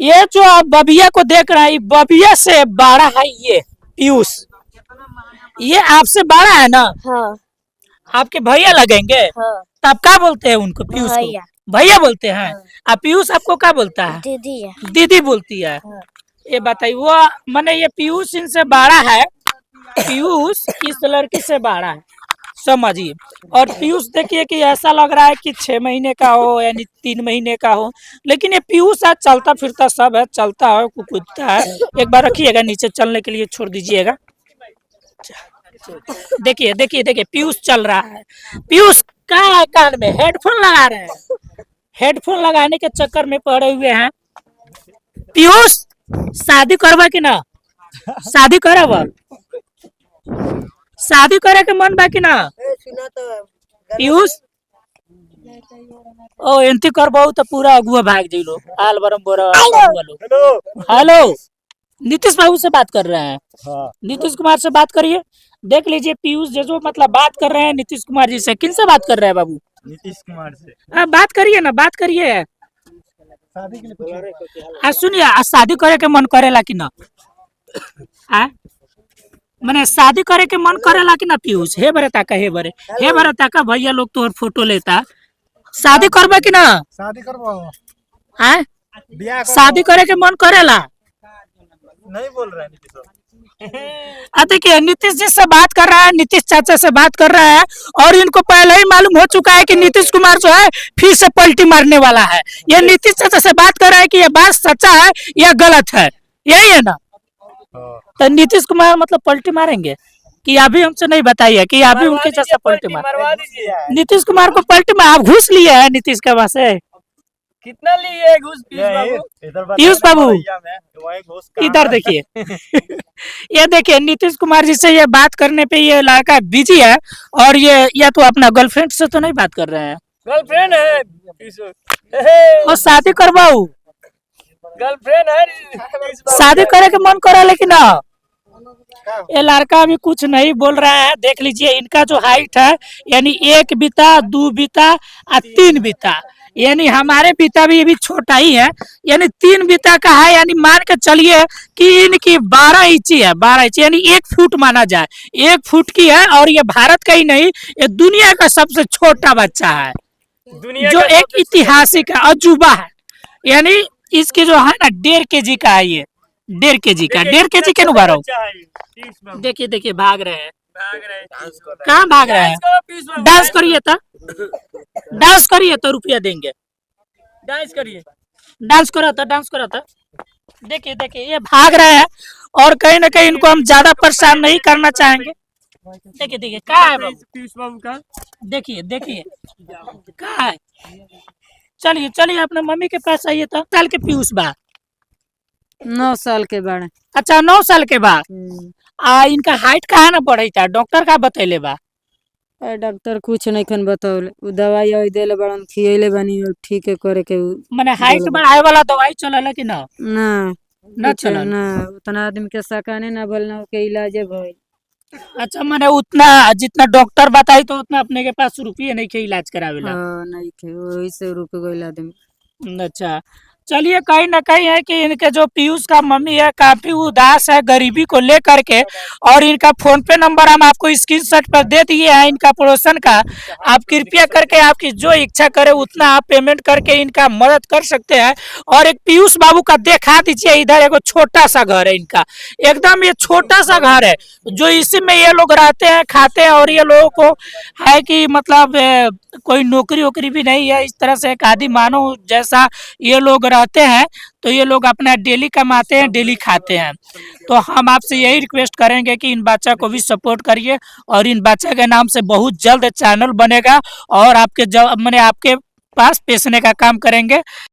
ये जो आप बबिया को देख रहे हैं, बबिया से बड़ा है ये पीयूष। ये आपसे बड़ा है ना? हाँ आपके भैया लगेंगे? हाँ तो आप क्या बोलते हैं उनको, पीयूष को? भैया भैया बोलते हैं। हाँ। आप पीयूष आपको क्या बोलता है? दीदी है। दीदी बोलती है। हाँ। ये बताइए, वो माने ये पीयूष इनसे बड़ा है, पीयूष इस लड़की से बड़ा है, समझिए। और पीयूष देखिए कि ऐसा लग रहा है कि 6 महीने का हो यानी 3 महीने का हो, लेकिन ये पीयूष है, चलता फिरता सब है, चलता है, कूदता है। एक बार रखिएगा नीचे, चलने के लिए छोड़ दीजिएगा। देखिए देखिए देखिए, पीयूष चल रहा है। पीयूष क्या है, कान में हेडफोन लगा रहे हैं, हेडफोन लगाने के चक्कर में पड़े हुए हैं। पीयूष शादी करवा कि ना? शादी करब? शादी करे के मन बा कि ना पीयूष? ओ एंती करबो तो पूरा अगुआ भाग जइलो, आल बरम बोरा। हेलो, नीतीश बाबू से बात कर रहे हैं। हाँ। नीतीश कुमार से बात करिए। देख लीजिए पीयूष जो मतलब बात कर रहे हैं नीतीश कुमार जी से। किन से बात कर रहे हैं बाबू? नीतीश कुमार से। बात करिए ना, बात करिए। शादी के लिए सुनिए, शादी करे के मन करेला कि ना? मैंने शादी करे के मन करेला कि ना पीयूष? हे बरे ताका, हे बरे ताका, भैया लोग तो फोटो लेता। शादी करबे कि ना? शादी करबो। शादी करे के मन करेला? नहीं बोल रहा है नीतीश। देखिए नीतीश जी से बात कर रहा है, नीतीश चाचा से बात कर रहा है, और इनको पहले ही मालूम हो चुका है कि नीतीश कुमार जो है फिर से पलटी मारने वाला है। ये नीतीश चाचा से बात कर रहा है कि ये बात सच्चा है या गलत है, यही है ना? तो नीतीश कुमार मतलब पलटी मारेंगे कि अभी हमसे नहीं बताइए कि अभी उनके जैसा पलटी मार। नीतीश कुमार को पलटी मार, आप घूस लिए हैं नीतीश के पास से? कितना लिए घूस पीयूष बाबू? इधर देखिए। ये देखिए नीतीश कुमार जी से ये बात करने पे ये लड़का बिजी है, और ये या तो अपना गर्लफ्रेंड से तो नहीं बात कर रहे हैं। गर्लफ्रेंड है और शादी करवाऊ? गर्लफ्रेंड है। शादी करे के मन करा, लेकिन ना ये लड़का अभी कुछ नहीं बोल रहा है। देख लीजिए इनका जो हाइट है, यानी 1 बीता 2 बीता और 3 बीता, यानी हमारे बीता भी अभी छोटा ही है, यानी 3 बीता का है, यानी मान के चलिए कि इनकी 12 इंची है, 12 इंची यानी 1 फुट माना जाए, 1 फुट की है। और ये भारत का ही नहीं, ये दुनिया का सबसे छोटा बच्चा है, जो एक ऐतिहासिक है, अजूबा है। यानी इसकी जो है ना 1.5 kg का है, ये 1.5 kg का, 1.5 kg के नुबारा। देखिए देखिए भाग रहे हैं, कहाँ भाग रहे हैं? डांस करिए तो, डांस करिए तो रुपया देंगे। डांस करिए, डांस करो तो, डांस करो तो। देखिए देखिए ये भाग रहे हैं, और कहीं ना कहीं इनको हम ज्यादा परेशान नहीं करना चाहेंगे। देखिए देखिए क्या है पीयूष बाबू का, देखिए देखिए क्या है। चलिए चलिए अपने मम्मी के पास आइए तो। साल के पीयूष बा? 9 साल के बाद। अच्छा 9 साल के बाद। इनका हाइट कहाँ ना बढ़ी था, डॉक्टर का बतैले बा? डॉक्टर कुछ नहीं खन बतावले, उ दवाई और देले बड़न, खियले बनी, ठीक है करे के। माने हाइट बढ़ाए वाला दवाई चलला कि ना? ना चलल ना, उतना आदमी के सकाने ना बोलना के इलाज भइल। अच्छा माने उतना जितना डॉक्टर बताई तो उतना अपने के पास रुपये नहीं के इलाज करावेला? नहीं थे, वही से रुक गइल आदमी। अच्छा चलिए, कहीं ना कहीं है कि इनके जो पीयूष का मम्मी है काफी उदास है गरीबी को लेकर के, और इनका फोन पे नंबर हम आपको स्क्रीनशॉट पर दे दिए हैं इनका पड़ोसन का। आप कृपया करके आपकी जो इच्छा करे उतना आप पेमेंट करके इनका मदद कर सकते हैं। और एक पीयूष बाबू का देखा दीजिए, इधर एक छोटा सा घर है इनका, एकदम ये छोटा सा घर है, जो इसी में ये लोग रहते हैं, खाते हैं। और ये लोगों को है कि मतलब कोई नौकरी वोकरी भी नहीं है, इस तरह से एक आदि मानव जैसा ये लोग रहते हैं। तो ये लोग अपना डेली कमाते हैं, डेली खाते हैं। तो हम आपसे यही रिक्वेस्ट करेंगे कि इन बच्चा को भी सपोर्ट करिए, और इन बच्चा के नाम से बहुत जल्द चैनल बनेगा, और आपके मैंने आपके पास बेचने का काम करेंगे।